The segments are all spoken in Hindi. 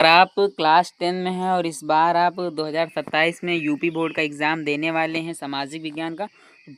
और आप क्लास 10 में हैं और इस बार आप 2027 में यूपी बोर्ड का एग्ज़ाम देने वाले हैं सामाजिक विज्ञान का।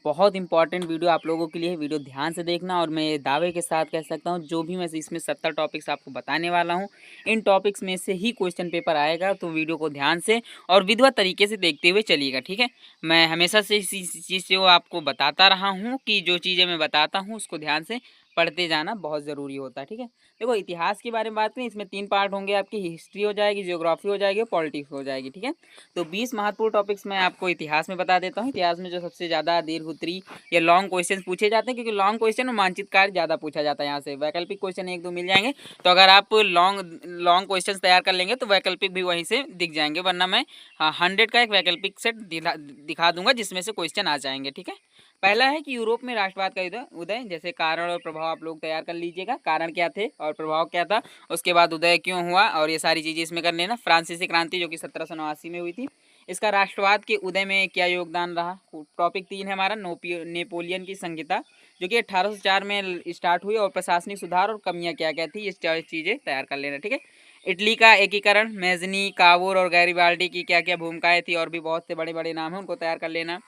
बहुत इंपॉर्टेंट वीडियो आप लोगों के लिए है, वीडियो ध्यान से देखना। और मैं दावे के साथ कह सकता हूँ जो भी मैं इसमें 70 टॉपिक्स आपको बताने वाला हूँ, इन टॉपिक्स में से ही क्वेश्चन पेपर आएगा। तो वीडियो को ध्यान से और विधिवत तरीके से देखते हुए चलिएगा, ठीक है। मैं हमेशा से इसी चीज़ से वो आपको बताता रहा हूँ कि जो चीज़ें मैं बताता हूँ उसको ध्यान से पढ़ते जाना बहुत ज़रूरी होता है, ठीक है। देखो, इतिहास के बारे में बात करें, इसमें 3 पार्ट होंगे आपकी। हिस्ट्री हो जाएगी, ज्योग्राफी हो जाएगी, पॉलिटिक्स हो जाएगी, ठीक है। तो 20 महत्वपूर्ण टॉपिक्स मैं आपको इतिहास में बता देता हूँ। इतिहास में जो सबसे ज़्यादा दीर्घ उत्तरी या लॉन्ग क्वेश्चन पूछे जाते हैं, क्योंकि लॉन्ग क्वेश्चन और मानचित्र कार्य ज़्यादा पूछा जाता है यहाँ से। वैकल्पिक क्वेश्चन 1-2 मिल जाएंगे। तो अगर आप लॉन्ग लॉन्ग क्वेश्चन तैयार कर लेंगे तो वैकल्पिक भी वहीं से दिख जाएंगे, वरना मैं 100 का एक वैकल्पिक सेट दिखा दूंगा जिसमें से क्वेश्चन आ जाएंगे, ठीक है। पहला है कि यूरोप में राष्ट्रवाद का उदय। जैसे कारण और प्रभाव आप लोग तैयार कर लीजिएगा, कारण क्या थे और प्रभाव क्या था, उसके बाद उदय क्यों हुआ, और ये सारी चीज़ें इसमें कर लेना। फ्रांसीसी क्रांति जो कि 1789 में हुई थी, इसका राष्ट्रवाद के उदय में क्या योगदान रहा। टॉपिक 3 है हमारा नेपोलियन की संहिता, जो कि 1804 में स्टार्ट हुई, और प्रशासनिक सुधार और कमियां क्या क्या थी, ये चीज़ें तैयार कर लेना, ठीक है। इटली का एकीकरण, मेजनी, कावूर और गैरिबाल्डी की क्या क्या भूमिकाएं थी, और भी बहुत से बड़े बड़े नाम हैं, उनको तैयार कर लेना।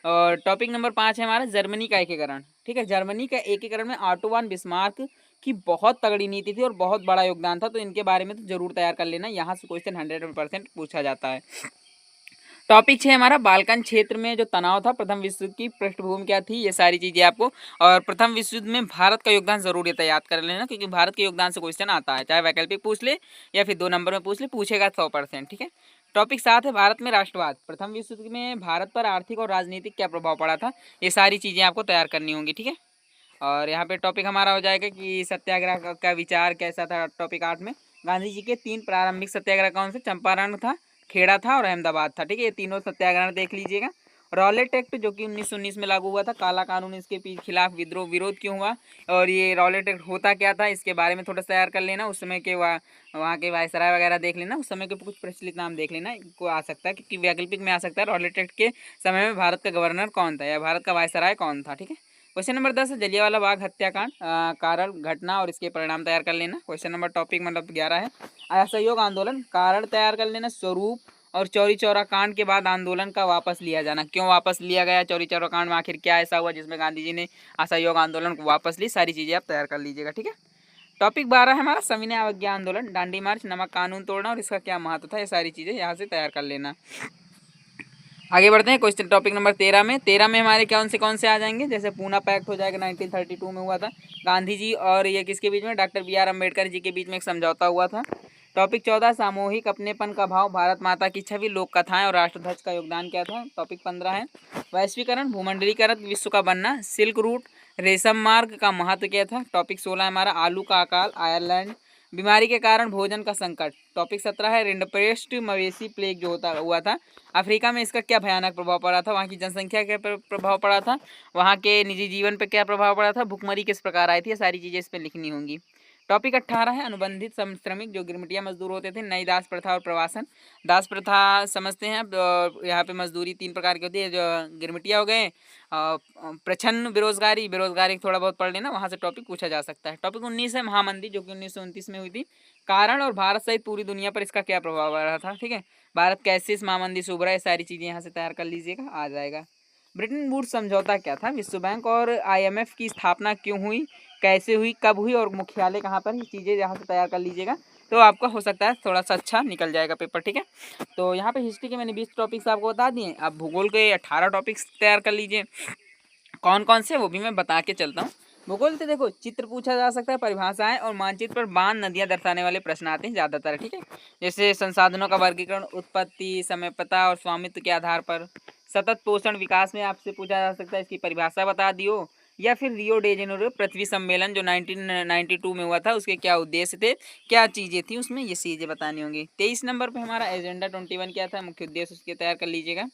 और टॉपिक नंबर 5 है हमारा जर्मनी का एकीकरण, ठीक है। जर्मनी का एकीकरण में ऑटो वन बिस्मार्क की बहुत तगड़ी नीति थी और बहुत बड़ा योगदान था, तो इनके बारे में तो जरूर तैयार कर लेना, यहाँ से क्वेश्चन 100% पूछा जाता है। टॉपिक 6 हमारा बाल्कन क्षेत्र में जो तनाव था, प्रथम विश्व युद्ध की पृष्ठभूमि क्या थी, ये सारी चीज़ें आपको। और प्रथम विश्व युद्ध में भारत का योगदान जरूर ये याद कर लेना, क्योंकि भारत के योगदान से क्वेश्चन आता है, चाहे वैकल्पिक पूछ ले या फिर 2 नंबर में पूछ ले, पूछेगा 100%, ठीक है। टॉपिक 7 है भारत में राष्ट्रवाद। प्रथम विश्व युद्ध में भारत पर आर्थिक और राजनीतिक क्या प्रभाव पड़ा था, ये सारी चीज़ें आपको तैयार करनी होंगी, ठीक है। और यहाँ पे टॉपिक हमारा हो जाएगा कि सत्याग्रह का विचार कैसा था। टॉपिक 8 में गांधी जी के 3 प्रारंभिक सत्याग्रह कौन से, चंपारण था, खेड़ा था और अहमदाबाद था, ठीक है। ये तीनों सत्याग्रह देख लीजिएगा। रॉलेट एक्ट जो कि 1919 में लागू हुआ था, काला कानून, इसके खिलाफ विरोध क्यों हुआ, और ये रॉलेट एक्ट होता क्या था, इसके बारे में थोड़ा सा तैयार कर लेना। उस समय के वहाँ के वायसराय वगैरह देख लेना, उस समय के कुछ प्रचलित नाम देख लेना, को आ सकता है क्योंकि वैकल्पिक में आ सकता है रॉलेट एक्ट के समय में भारत का गवर्नर कौन था या भारत का वायसराय कौन था, ठीक है। क्वेश्चन नंबर 10 है जलियांवाला बाग हत्याकांड, कारण, घटना और इसके परिणाम तैयार कर लेना। क्वेश्चन नंबर टॉपिक मतलब 11 है असहयोग आंदोलन, कारण तैयार कर लेना, स्वरूप, और चौरी चौरा कांड के बाद आंदोलन का वापस लिया जाना, क्यों वापस लिया गया चौरी चौरा कांड में, आखिर क्या ऐसा हुआ जिसमें गांधी जी ने असहयोग आंदोलन को वापस ली, सारी चीज़ें आप तैयार कर लीजिएगा, ठीक है। टॉपिक 12 है हमारा सविनय अवज्ञा आंदोलन, दांडी मार्च, नमक कानून तोड़ना और इसका क्या महत्व था, ये सारी चीज़ें यहाँ से तैयार कर लेना। आगे बढ़ते हैं क्वेश्चन टॉपिक नंबर 13 में। 13 में हमारे कौन से आ जाएंगे, जैसे पूना पैक्ट हो जाएगा, 1932 में हुआ था, गांधी जी और ये किसके बीच में, doctor B are Ambedkar ji के बीच में एक समझौता हुआ था। टॉपिक 14 सामूहिक अपनेपन का भाव, भारत माता की छवि, लोक कथाएं और राष्ट्रध्वज का योगदान क्या था। टॉपिक 15 है वैश्वीकरण, भूमंडलीकरण, विश्व का बनना, सिल्क रूट, रेशम मार्ग का महत्व क्या था। टॉपिक 16 है हमारा आलू का अकाल, आयरलैंड, बीमारी के कारण भोजन का संकट। टॉपिक 17 है रिंडरपेस्ट मवेशी प्लेग जो होता हुआ था अफ्रीका में, इसका क्या भयानक प्रभाव पड़ा था, वहाँ की जनसंख्या क्या प्रभाव पड़ा था, वहाँ के निजी जीवन पर क्या प्रभाव पड़ा था, भुखमरी किस प्रकार आई थी, ये सारी चीज़ें इस पर लिखनी होंगी। टॉपिक 18 है अनुबंधित श्रमिक जो गिरमिटिया मजदूर होते थे, नई दास प्रथा और प्रवासन। दास प्रथा समझते हैं, यहाँ पे मजदूरी 3 प्रकार की होती है, जो गिरमिटिया हो गए, प्रछन्न बेरोजगारी, बेरोजगारी थोड़ा बहुत पढ़ लेना, वहाँ से टॉपिक पूछा जा सकता है। टॉपिक 19 है महामंदी जो कि 1929 में हुई थी, कारण और भारत सहित पूरी दुनिया पर इसका क्या प्रभाव रहा था, ठीक है। भारत कैसे इस महामंदी से उभरा, ये सारी चीज़ें यहाँ से तैयार कर लीजिएगा, आ जाएगा। ब्रिटेन वुड्स समझौता क्या था, विश्व बैंक और आईएमएफ की स्थापना क्यों हुई, कैसे हुई, कब हुई और मुख्यालय कहाँ पर, ये चीज़ें यहाँ से तैयार कर लीजिएगा, तो आपका हो सकता है थोड़ा सा अच्छा निकल जाएगा पेपर, ठीक है। तो यहाँ पे हिस्ट्री के मैंने 20 टॉपिक्स आपको बता दिए, आप भूगोल के 18 टॉपिक्स तैयार कर लीजिए। कौन कौन से वो भी मैं बता के चलता हूँ। भूगोल से देखो चित्र पूछा जा सकता है, परिभाषाएं और मानचित्र पर बांध नदियां दर्शाने वाले प्रश्न आते हैं ज़्यादातर, ठीक है। जैसे संसाधनों का वर्गीकरण, उत्पत्ति, समय पता और स्वामित्व के आधार पर। सतत पोषण विकास में आपसे पूछा जा सकता है, इसकी परिभाषा बता दियो। या फिर रियो डे जेनेरो पृथ्वी सम्मेलन जो 1992 में हुआ था, उसके क्या उद्देश्य थे, क्या चीज़ें थी उसमें, ये चीज़ें बतानी होंगी। 23 नंबर पे हमारा एजेंडा 21 क्या था, मुख्य उद्देश्य उसके तैयार कर लीजिएगा।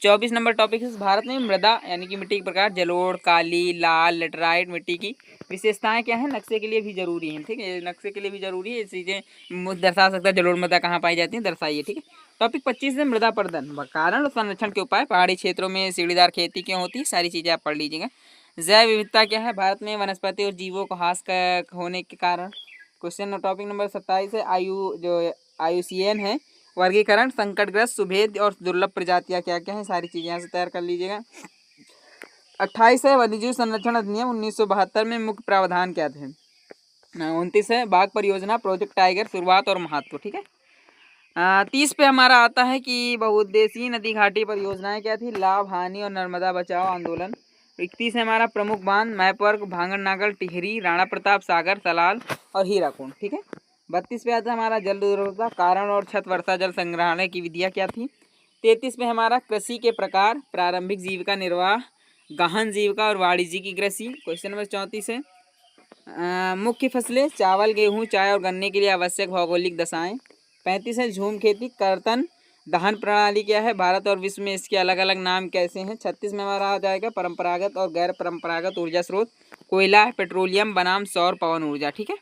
24 नंबर टॉपिक है भारत में मृदा यानी कि मिट्टी के प्रकार, जलोढ़, काली, लाल, लेटराइट मिट्टी की विशेषताएं क्या है, नक्शे के लिए भी जरूरी है, ठीक है, नक्शे के लिए भी जरूरी है, ये चीज़ें दर्शा सकता है, जलोढ़ मृदा कहाँ पाई जाती है, दर्शाइए, ठीक है। टॉपिक 25 है मृदा प्रदन, कारण और संरक्षण के उपाय, पहाड़ी क्षेत्रों में सीढ़ीदार खेती क्यों होती है, सारी चीज़ें आप पढ़ लीजिएगा। जैव विविधता क्या है, भारत में वनस्पति और जीवों को ह्रास होने के कारण। क्वेश्चन टॉपिक नंबर 27 है आयु जो IUCN है। वर्गीकरण, संकटग्रस्त, सुभेद और दुर्लभ प्रजातियां क्या क्या हैं, सारी चीज़ें यहाँ से तैयार कर लीजिएगा। 28 है वन्यजीव संरक्षण अधिनियम 1972 में मुख्य प्रावधान क्या थे। 29 है बाघ परियोजना, प्रोजेक्ट टाइगर, शुरुआत और महत्व। ठीक है। 30 पे हमारा आता है कि बहुउद्देशीय नदी घाटी परियोजनाएं क्या थी, लाभ, हानि और नर्मदा बचाओ आंदोलन। 31 है हमारा प्रमुख बांध, मैपर्क, भांगड़ नागल, टिहरी, राणा प्रताप सागर, सलाल और हीराकुंड। ठीक है। 32 पे आता है हमारा जल दुर्लभता, कारण और छत वर्षा जल संग्रहण की विधियां क्या थी। 33 में हमारा कृषि के प्रकार, प्रारंभिक जीविका निर्वाह, गहन जीविका और वाणिज्य की कृषि। क्वेश्चन नंबर 34 है मुख्य फसलें, चावल, गेहूं, चाय और गन्ने के लिए आवश्यक भौगोलिक दशाएं। 35 है झूम खेती, कर्तन, दहन प्रणाली क्या है, भारत और विश्व में इसके अलग अलग नाम कैसे हैं। 36 में हमारा आ जाएगा परंपरागत और गैर परंपरागत ऊर्जा स्रोत, कोयला, पेट्रोलियम बनाम सौर पवन ऊर्जा। ठीक है।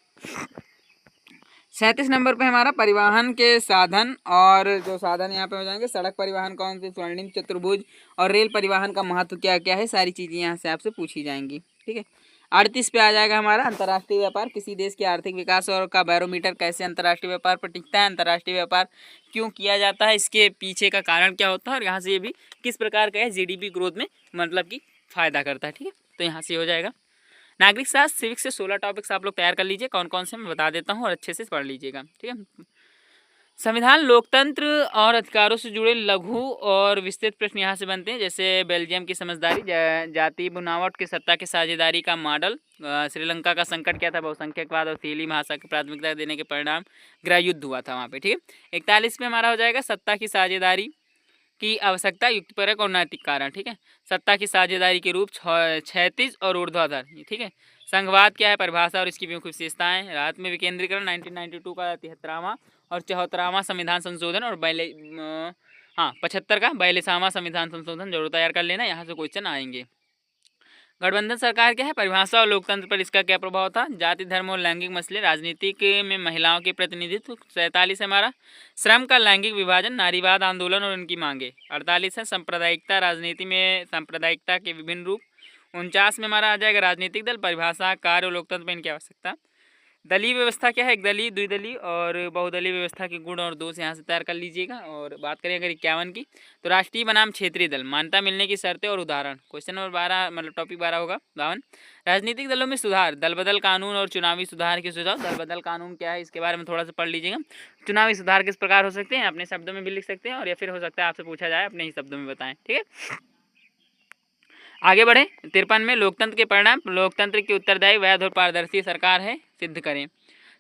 37 नंबर पे हमारा परिवहन के साधन, और जो साधन यहाँ पे हो जाएंगे, सड़क परिवहन कौन से, स्वर्णिम चतुर्भुज, और रेल परिवहन का महत्व क्या क्या है, सारी चीज़ें यहाँ से आपसे पूछी जाएंगी। ठीक है। 38 पे आ जाएगा हमारा अंतर्राष्ट्रीय व्यापार, किसी देश के आर्थिक विकास और का बैरोमीटर कैसे अंतर्राष्ट्रीय व्यापार पर टिकता है, अंतर्राष्ट्रीय व्यापार क्यों किया जाता है, इसके पीछे का कारण क्या होता है, और यहाँ से ये भी किस प्रकार का है GDP ग्रोथ में मतलब कि फ़ायदा करता है। ठीक है। तो यहाँ से हो जाएगा। नागरिक शास्त्र सिविक्स से 16 टॉपिक्स आप लोग तैयार कर लीजिए, कौन कौन से मैं बता देता हूँ और अच्छे से पढ़ लीजिएगा। ठीक है। संविधान, लोकतंत्र और अधिकारों से जुड़े लघु और विस्तृत प्रश्न यहाँ से बनते हैं, जैसे बेल्जियम की समझदारी, जाति बनावट की सत्ता की साझेदारी का मॉडल, श्रीलंका का संकट क्या था, बहुसंख्यकवाद और तीली भाषा की प्राथमिकता देने के परिणाम, गृह युद्ध हुआ था वहाँ पे। ठीक है। 41 में हमारा हो जाएगा सत्ता की साझेदारी की आवश्यकता, युक्तिपरक और नैतिक कारण। ठीक है। सत्ता की साझेदारी के रूप, क्षैतिज और ऊर्ध्वाधर। ठीक है। संघवाद क्या है, परिभाषा और इसकी मुख्य विशेषताएं, राहत में विकेंद्रीकरण 1992 का 73वां और 74वां संविधान संशोधन, और 75 का 42वां संविधान संशोधन जरूर तैयार कर लेना, यहाँ से क्वेश्चन आएंगे। गठबंधन सरकार क्या है, परिभाषा और लोकतंत्र पर इसका क्या प्रभाव था, जाति, धर्म और लैंगिक मसले, राजनीतिक में महिलाओं के प्रतिनिधित्व। 47 है हमारा श्रम का लैंगिक विभाजन, नारीवाद आंदोलन और उनकी मांगे। 48 है सांप्रदायिकता, राजनीति में सांप्रदायिकता के विभिन्न रूप। 49 में हमारा आ जाएगा राजनीतिक दल, परिभाषा, कार्य और लोकतंत्र में इनकी आवश्यकता। दलीय व्यवस्था क्या है, एक दलीय, द्विदलीय और बहुदलीय व्यवस्था के गुण और दोष यहाँ से तैयार कर लीजिएगा। और बात करें अगर 51 की, तो राष्ट्रीय बनाम क्षेत्रीय दल, मान्यता मिलने की शर्तें और उदाहरण। क्वेश्चन नंबर 12 मतलब टॉपिक 12 होगा 52, राजनीतिक दलों में सुधार, दल बदल कानून और चुनावी सुधार के सुझाव। दल बदल कानून क्या है, इसके बारे में थोड़ा सा पढ़ लीजिएगा। चुनावी सुधार किस प्रकार हो सकते हैं, अपने शब्दों में भी लिख सकते हैं, और या फिर हो सकता है आपसे पूछा जाए अपने ही शब्दों में बताएं। ठीक है। आगे बढ़े। 53 में लोकतंत्र के परिणाम, लोकतंत्र की उत्तरदायी, वैध और पारदर्शी सरकार है, सिद्ध करें।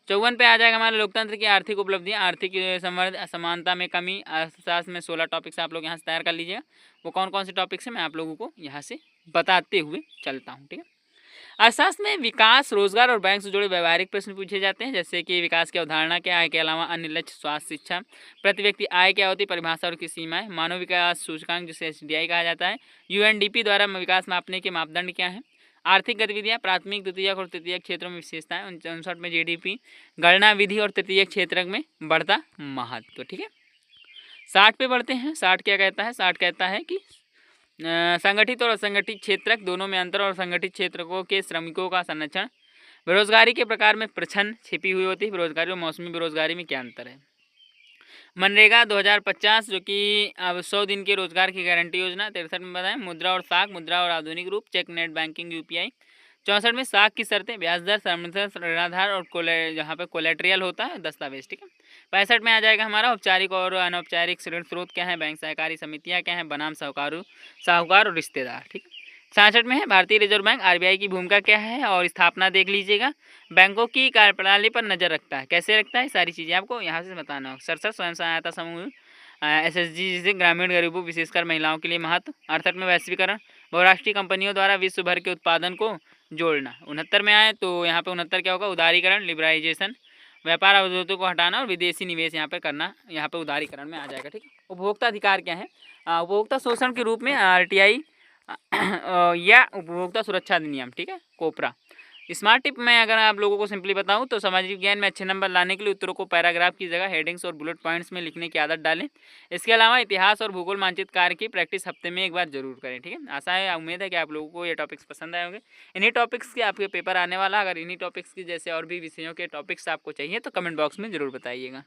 54 पे आ जाएगा हमारे लोकतंत्र की आर्थिक उपलब्धियां, आर्थिक संवर्ध, असमानता में कमी। अर्थशास्त्र में 16 टॉपिक्स आप लोग यहाँ से तैयार कर लीजिएगा। वो कौन कौन से टॉपिक्स हैं मैं आप लोगों को यहाँ से बताते हुए चलता हूँ। ठीक है। अर्थशास्त्र में विकास, रोजगार और बैंक से जुड़े व्यवहारिक प्रश्न पूछे जाते हैं, जैसे कि विकास की अवधारणा क्या, आय के अलावा अन्य लक्ष्य, स्वास्थ्य, शिक्षा, प्रति व्यक्ति आय क्या होती है, परिभाषा और की सीमाएं, मानव विकास सूचकांक जिसे SDI कहा जाता है, UNDP द्वारा विकास मापने के मापदंड क्या है, आर्थिक गतिविधियां, प्राथमिक, द्वितीयक और तृतीयक क्षेत्रों में विशेषताएं। 59 में GDP गणना विधि और तृतीयक क्षेत्र में बढ़ता महत्व। ठीक है। 60 पे बढ़ते हैं। 60 क्या कहता है, 60 कहता है कि संगठित और असंगठित क्षेत्रक दोनों में अंतर और संगठित क्षेत्रकों के श्रमिकों का संरक्षण। बेरोजगारी के प्रकार में प्रछन्न छिपी हुई होती है, बेरोजगारी और मौसमी बेरोजगारी में क्या अंतर है। मनरेगा 2050 जो कि अब 100 दिन के रोजगार की गारंटी योजना। 63 में बताएं मुद्रा और साख, मुद्रा और आधुनिक रूप, चेक, नेट बैंकिंग, UPI। 64 में साख की शर्तें, ब्याज दर, समर्थन, ऋणाधार और जहाँ पे कोलेट्रियल होता है दस्तावेज। ठीक है। 65 में आ जाएगा हमारा औपचारिक और अनौपचारिक ऋण स्रोत क्या है, बैंक सहकारी समितियाँ क्या हैं, बनाम साहूकार और रिश्तेदार। ठीक है। 66 में है भारतीय रिजर्व बैंक, RBI की भूमिका क्या है और स्थापना देख लीजिएगा। बैंकों की कार्यप्रणाली पर नजर रखता है, कैसे रखता है, सारी चीज़ें आपको यहाँ से बताना होगा। 67 स्वयं सहायता समूह, SSG जिसे ग्रामीण गरीबों विशेषकर महिलाओं के लिए महत्व। 68 में वैश्वीकरण, बहुराष्ट्रीय कंपनियों द्वारा विश्व भर के उत्पादन को जोड़ना। 69 में आए तो यहाँ पे 69 क्या होगा, उदारीकरण, लिबराइजेशन, व्यापार अवरोधों को हटाना और विदेशी निवेश यहाँ पे करना, यहाँ पे उदारीकरण में आ जाएगा। ठीक है। उपभोक्ता अधिकार क्या है, उपभोक्ता शोषण के रूप में RTI या उपभोक्ता सुरक्षा अधिनियम। ठीक है, कोपरा। स्मार्ट टिप में अगर आप लोगों को सिंपली बताऊं तो सामाजिक विज्ञान में अच्छे नंबर लाने के लिए उत्तरों को पैराग्राफ की जगह हेडिंग्स और बुलेट पॉइंट्स में लिखने की आदत डालें। इसके अलावा इतिहास और भूगोल मानचित्र कार्य की प्रैक्टिस हफ्ते में एक बार जरूर करें। ठीक है। आशा है, उम्मीद है कि आप लोगों को ये टॉपिक्स पसंद आए होंगे। इन्हीं टॉपिक्स के आपके पेपर आने वाला, अगर इन्हीं टॉपिक्स की जैसे और भी विषयों के टॉपिक्स आपको चाहिए तो कमेंट बॉक्स में ज़रूर बताइएगा।